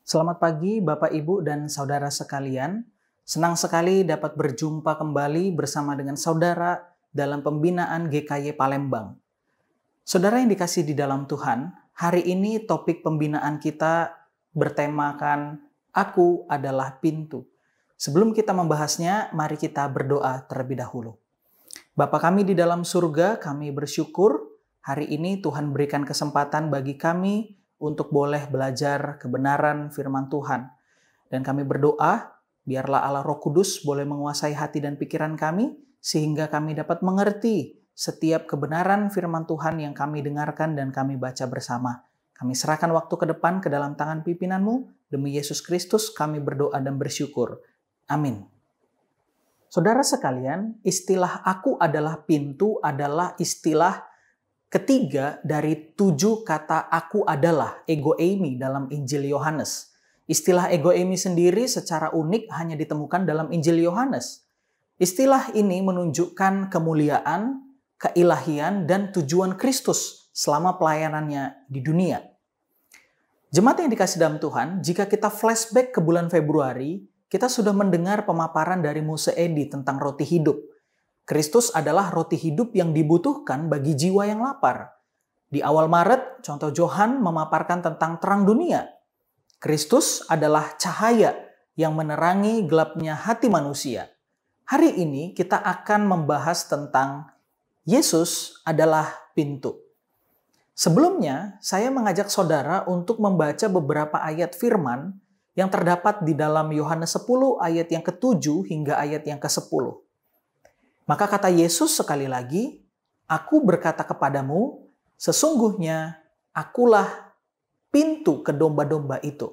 Selamat pagi Bapak, Ibu, dan saudara sekalian. Senang sekali dapat berjumpa kembali bersama dengan saudara dalam pembinaan GKY Palembang. Saudara yang dikasihi di dalam Tuhan, hari ini topik pembinaan kita bertemakan Aku adalah Pintu. Sebelum kita membahasnya, mari kita berdoa terlebih dahulu. Bapa kami di dalam surga, kami bersyukur hari ini Tuhan berikan kesempatan bagi kami untuk boleh belajar kebenaran firman Tuhan. Dan kami berdoa, biarlah Allah Roh Kudus boleh menguasai hati dan pikiran kami, sehingga kami dapat mengerti setiap kebenaran firman Tuhan yang kami dengarkan dan kami baca bersama. Kami serahkan waktu ke depan ke dalam tangan pimpinan-Mu, demi Yesus Kristus kami berdoa dan bersyukur. Amin. Saudara sekalian, istilah aku adalah pintu adalah istilah ketiga dari 7 kata aku adalah, ego eimi dalam Injil Yohanes. Istilah ego eimi sendiri secara unik hanya ditemukan dalam Injil Yohanes. Istilah ini menunjukkan kemuliaan, keilahian, dan tujuan Kristus selama pelayanannya di dunia. Jemaat yang dikasih dalam Tuhan, jika kita flashback ke bulan Februari, kita sudah mendengar pemaparan dari Muse Edi tentang roti hidup. Kristus adalah roti hidup yang dibutuhkan bagi jiwa yang lapar. Di awal Maret, contoh Johan memaparkan tentang terang dunia. Kristus adalah cahaya yang menerangi gelapnya hati manusia. Hari ini kita akan membahas tentang Yesus adalah pintu. Sebelumnya, saya mengajak saudara untuk membaca beberapa ayat firman yang terdapat di dalam Yohanes 10 ayat yang ke-7 hingga ayat yang ke-10. Maka kata Yesus sekali lagi, "Aku berkata kepadamu, sesungguhnya akulah pintu ke domba-domba itu.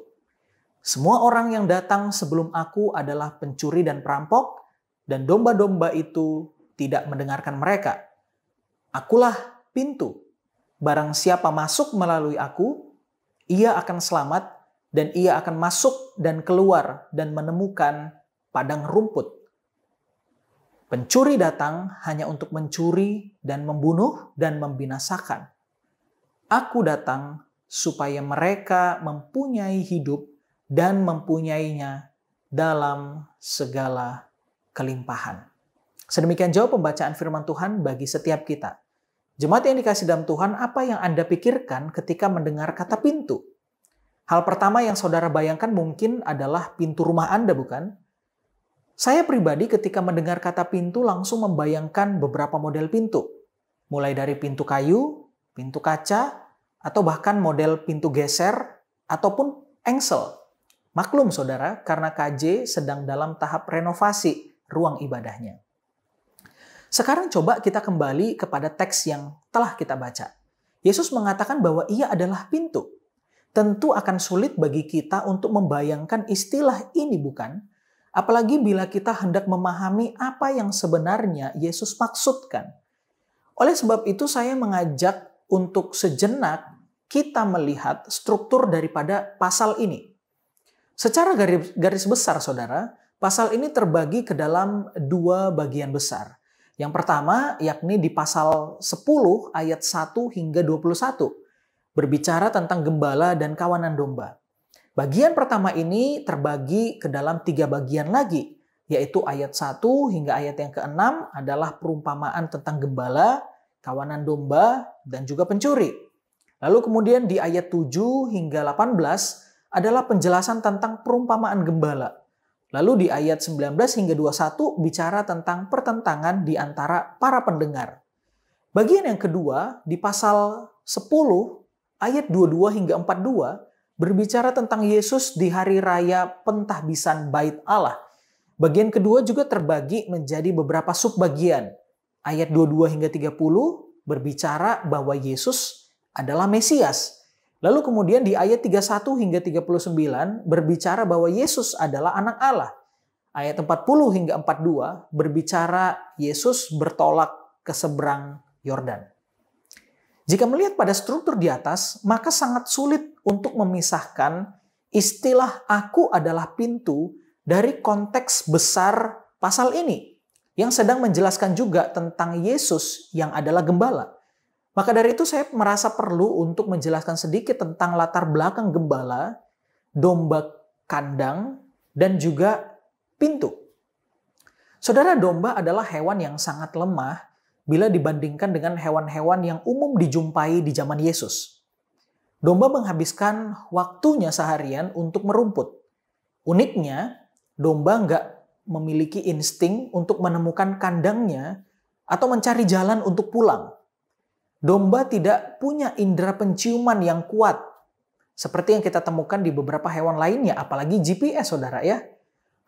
Semua orang yang datang sebelum aku adalah pencuri dan perampok, dan domba-domba itu tidak mendengarkan mereka. Akulah pintu. Barang siapa masuk melalui aku, ia akan selamat, dan ia akan masuk dan keluar dan menemukan padang rumput. Pencuri datang hanya untuk mencuri dan membunuh dan membinasakan. Aku datang supaya mereka mempunyai hidup dan mempunyainya dalam segala kelimpahan." Sedemikian jauh pembacaan firman Tuhan bagi setiap kita. Jemaat yang dikasih dalam Tuhan, apa yang Anda pikirkan ketika mendengar kata pintu? Hal pertama yang saudara bayangkan mungkin adalah pintu rumah Anda, bukan? Saya pribadi ketika mendengar kata pintu langsung membayangkan beberapa model pintu. Mulai dari pintu kayu, pintu kaca, atau bahkan model pintu geser, ataupun engsel. Maklum saudara, karena KJ sedang dalam tahap renovasi ruang ibadahnya. Sekarang coba kita kembali kepada teks yang telah kita baca. Yesus mengatakan bahwa ia adalah pintu. Tentu akan sulit bagi kita untuk membayangkan istilah ini, bukan? Apalagi bila kita hendak memahami apa yang sebenarnya Yesus maksudkan. Oleh sebab itu saya mengajak untuk sejenak kita melihat struktur daripada pasal ini. Secara garis besar saudara, pasal ini terbagi ke dalam 2 bagian besar. Yang pertama yakni di pasal 10 ayat 1 hingga 21. Berbicara tentang gembala dan kawanan domba. Bagian pertama ini terbagi ke dalam 3 bagian lagi, yaitu ayat 1 hingga ayat yang ke-6 adalah perumpamaan tentang gembala, kawanan domba, dan juga pencuri. Lalu kemudian di ayat 7 hingga 18 adalah penjelasan tentang perumpamaan gembala. Lalu di ayat 19 hingga 21 bicara tentang pertentangan di antara para pendengar. Bagian yang kedua di pasal 10 ayat 22 hingga 42 berbicara tentang Yesus di hari raya pentahbisan Bait Allah. Bagian kedua juga terbagi menjadi beberapa subbagian. Ayat 22 hingga 30 berbicara bahwa Yesus adalah Mesias. Lalu kemudian di ayat 31 hingga 39 berbicara bahwa Yesus adalah anak Allah. Ayat 40 hingga 42 berbicara Yesus bertolak ke seberang Yordan. Jika melihat pada struktur di atas, maka sangat sulit untuk memisahkan istilah aku adalah pintu dari konteks besar pasal ini, yang sedang menjelaskan juga tentang Yesus yang adalah gembala. Maka dari itu saya merasa perlu untuk menjelaskan sedikit tentang latar belakang gembala domba kandang, dan juga pintu. Saudara, domba adalah hewan yang sangat lemah bila dibandingkan dengan hewan-hewan yang umum dijumpai di zaman Yesus. Domba menghabiskan waktunya seharian untuk merumput. Uniknya, domba nggak memiliki insting untuk menemukan kandangnya atau mencari jalan untuk pulang. Domba tidak punya indera penciuman yang kuat, seperti yang kita temukan di beberapa hewan lainnya, apalagi GPS, saudara ya.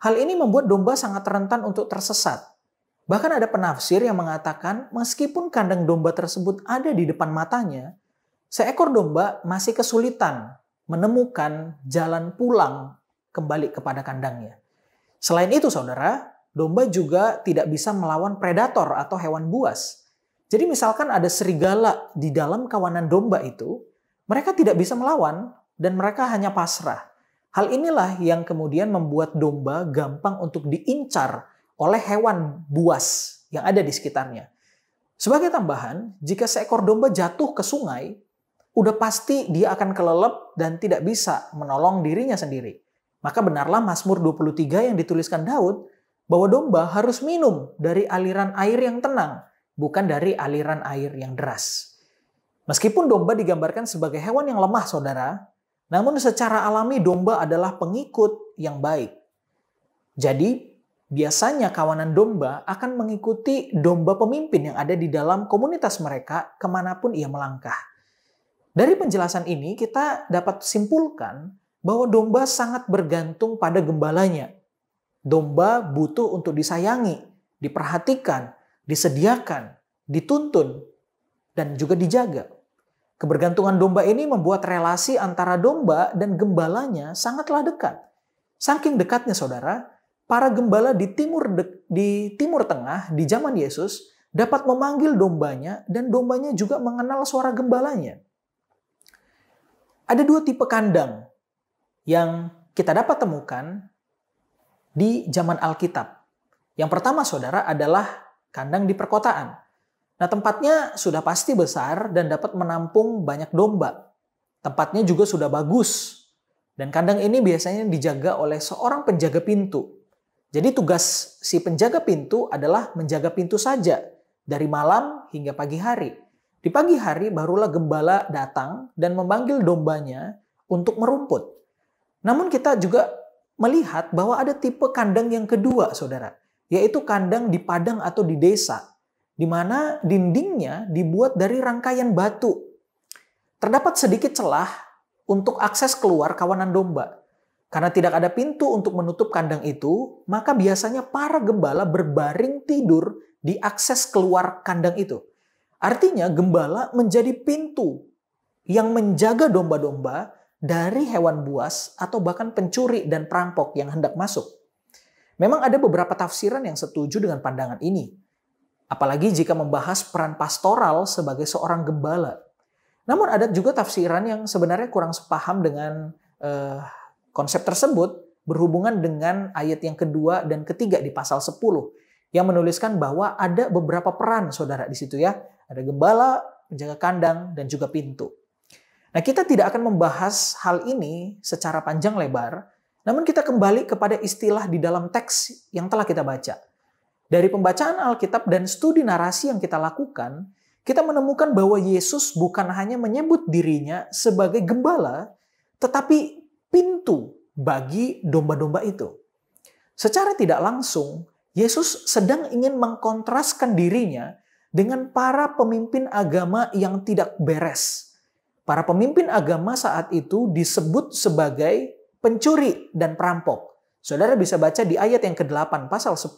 Hal ini membuat domba sangat rentan untuk tersesat. Bahkan ada penafsir yang mengatakan meskipun kandang domba tersebut ada di depan matanya, seekor domba masih kesulitan menemukan jalan pulang kembali kepada kandangnya. Selain itu, saudara, domba juga tidak bisa melawan predator atau hewan buas. Jadi misalkan ada serigala di dalam kawanan domba itu, mereka tidak bisa melawan dan mereka hanya pasrah. Hal inilah yang kemudian membuat domba gampang untuk diincar oleh hewan buas yang ada di sekitarnya. Sebagai tambahan, jika seekor domba jatuh ke sungai, udah pasti dia akan kelelep dan tidak bisa menolong dirinya sendiri. Maka benarlah Mazmur 23 yang dituliskan Daud bahwa domba harus minum dari aliran air yang tenang, bukan dari aliran air yang deras. Meskipun domba digambarkan sebagai hewan yang lemah, saudara, namun secara alami domba adalah pengikut yang baik. Jadi, biasanya kawanan domba akan mengikuti domba pemimpin yang ada di dalam komunitas mereka kemanapun ia melangkah. Dari penjelasan ini kita dapat simpulkan bahwa domba sangat bergantung pada gembalanya. Domba butuh untuk disayangi, diperhatikan, disediakan, dituntun, dan juga dijaga. Kebergantungan domba ini membuat relasi antara domba dan gembalanya sangatlah dekat. Saking dekatnya, saudara, para gembala di Timur Tengah di zaman Yesus dapat memanggil dombanya dan dombanya juga mengenal suara gembalanya. Ada dua tipe kandang yang kita dapat temukan di zaman Alkitab. Yang pertama, saudara, adalah kandang di perkotaan. Nah, tempatnya sudah pasti besar dan dapat menampung banyak domba. Tempatnya juga sudah bagus. Dan kandang ini biasanya dijaga oleh seorang penjaga pintu. Jadi tugas si penjaga pintu adalah menjaga pintu saja dari malam hingga pagi hari. Di pagi hari barulah gembala datang dan memanggil dombanya untuk merumput. Namun kita juga melihat bahwa ada tipe kandang yang kedua, saudara, yaitu kandang di padang atau di desa, di mana dindingnya dibuat dari rangkaian batu. Terdapat sedikit celah untuk akses keluar kawanan domba. Karena tidak ada pintu untuk menutup kandang itu, maka biasanya para gembala berbaring tidur di akses keluar kandang itu. Artinya gembala menjadi pintu yang menjaga domba-domba dari hewan buas atau bahkan pencuri dan perampok yang hendak masuk. Memang ada beberapa tafsiran yang setuju dengan pandangan ini. Apalagi jika membahas peran pastoral sebagai seorang gembala. Namun ada juga tafsiran yang sebenarnya kurang sepaham dengan konsep tersebut berhubungan dengan ayat yang kedua dan ketiga di pasal 10 yang menuliskan bahwa ada beberapa peran, saudara, di situ ya. Ada gembala, penjaga kandang, dan juga pintu. Nah, kita tidak akan membahas hal ini secara panjang lebar, namun kita kembali kepada istilah di dalam teks yang telah kita baca. Dari pembacaan Alkitab dan studi narasi yang kita lakukan, kita menemukan bahwa Yesus bukan hanya menyebut dirinya sebagai gembala, tetapi pintu bagi domba-domba itu. Secara tidak langsung, Yesus sedang ingin mengkontraskan dirinya dengan para pemimpin agama yang tidak beres. Para pemimpin agama saat itu disebut sebagai pencuri dan perampok. Saudara bisa baca di ayat yang ke-8 pasal 10.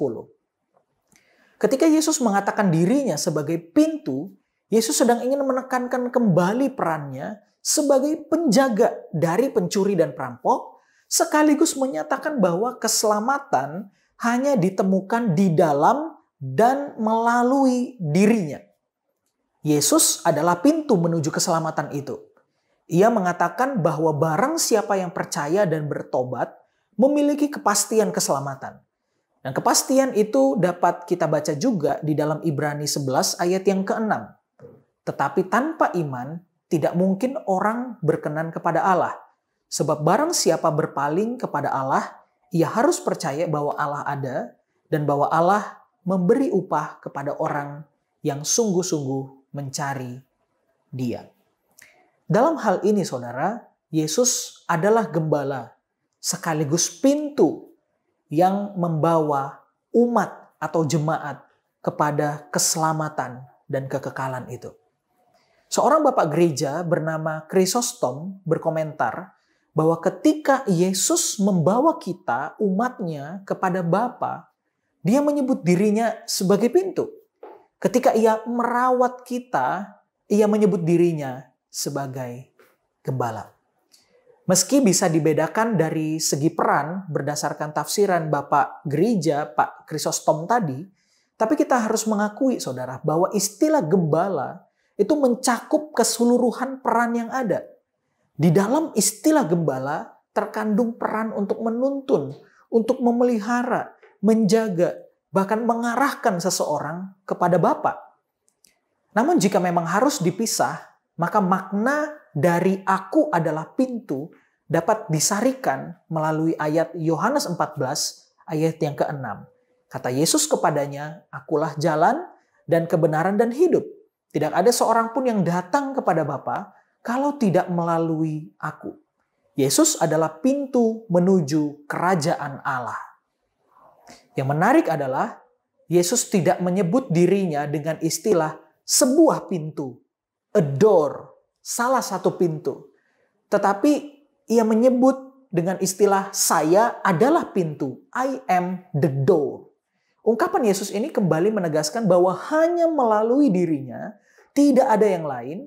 Ketika Yesus mengatakan dirinya sebagai pintu, Yesus sedang ingin menekankan kembali perannya sebagai penjaga dari pencuri dan perampok, sekaligus menyatakan bahwa keselamatan hanya ditemukan di dalam dan melalui dirinya. Yesus adalah pintu menuju keselamatan itu. Ia mengatakan bahwa barang siapa yang percaya dan bertobat memiliki kepastian keselamatan. Dan kepastian itu dapat kita baca juga di dalam Ibrani 11 ayat yang ke-6. Tetapi tanpa iman tidak mungkin orang berkenan kepada Allah. Sebab barang siapa berpaling kepada Allah, ia harus percaya bahwa Allah ada dan bahwa Allah memberi upah kepada orang yang sungguh-sungguh mencari Dia. Dalam hal ini, saudara, Yesus adalah gembala sekaligus pintu yang membawa umat atau jemaat kepada keselamatan dan kekekalan itu. Seorang bapak gereja bernama Chrysostom berkomentar bahwa ketika Yesus membawa kita, umatnya, kepada Bapa, dia menyebut dirinya sebagai pintu. Ketika ia merawat kita, ia menyebut dirinya sebagai gembala. Meski bisa dibedakan dari segi peran berdasarkan tafsiran Bapak Gereja, Pak Chrysostom tadi, tapi kita harus mengakui, saudara, bahwa istilah gembala itu mencakup keseluruhan peran yang ada. Di dalam istilah gembala terkandung peran untuk menuntun, untuk memelihara, menjaga, bahkan mengarahkan seseorang kepada Bapa. Namun jika memang harus dipisah, maka makna dari aku adalah pintu dapat disarikan melalui ayat Yohanes 14 ayat yang ke-6. Kata Yesus kepadanya, akulah jalan dan kebenaran dan hidup. Tidak ada seorang pun yang datang kepada Bapa kalau tidak melalui aku. Yesus adalah pintu menuju kerajaan Allah. Yang menarik adalah Yesus tidak menyebut dirinya dengan istilah sebuah pintu, a door, salah satu pintu. Tetapi ia menyebut dengan istilah saya adalah pintu, I am the door. Ungkapan Yesus ini kembali menegaskan bahwa hanya melalui dirinya, tidak ada yang lain,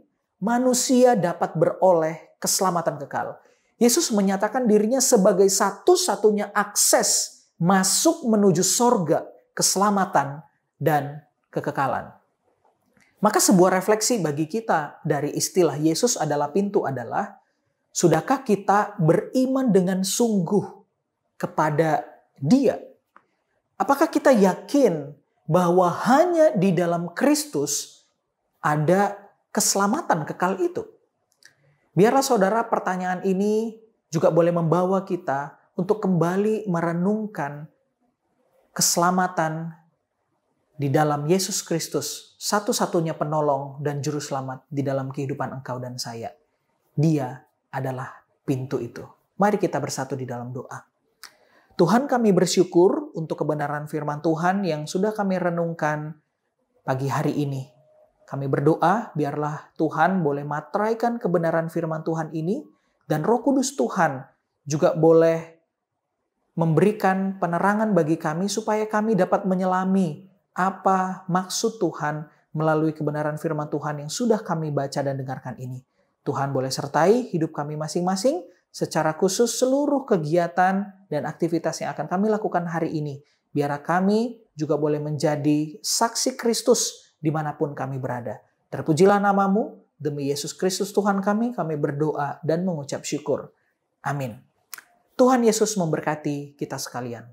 manusia dapat beroleh keselamatan kekal. Yesus menyatakan dirinya sebagai satu-satunya akses masuk menuju sorga, keselamatan, dan kekekalan. Maka sebuah refleksi bagi kita dari istilah Yesus adalah pintu adalah, sudahkah kita beriman dengan sungguh kepada Dia? Apakah kita yakin bahwa hanya di dalam Kristus ada keselamatan kekal itu? Biarlah saudara, pertanyaan ini juga boleh membawa kita untuk kembali merenungkan keselamatan di dalam Yesus Kristus, satu-satunya penolong dan juru selamat di dalam kehidupan engkau dan saya. Dia adalah pintu itu. Mari kita bersatu di dalam doa. Tuhan, kami bersyukur untuk kebenaran firman Tuhan yang sudah kami renungkan pagi hari ini. Kami berdoa biarlah Tuhan boleh materaikan kebenaran firman Tuhan ini dan Roh Kudus Tuhan juga boleh memberikan penerangan bagi kami supaya kami dapat menyelami apa maksud Tuhan melalui kebenaran firman Tuhan yang sudah kami baca dan dengarkan ini. Tuhan boleh sertai hidup kami masing-masing, secara khusus seluruh kegiatan dan aktivitas yang akan kami lakukan hari ini. Biar kami juga boleh menjadi saksi Kristus dimanapun kami berada. Terpujilah namamu, demi Yesus Kristus Tuhan kami berdoa dan mengucap syukur. Amin. Tuhan Yesus memberkati kita sekalian.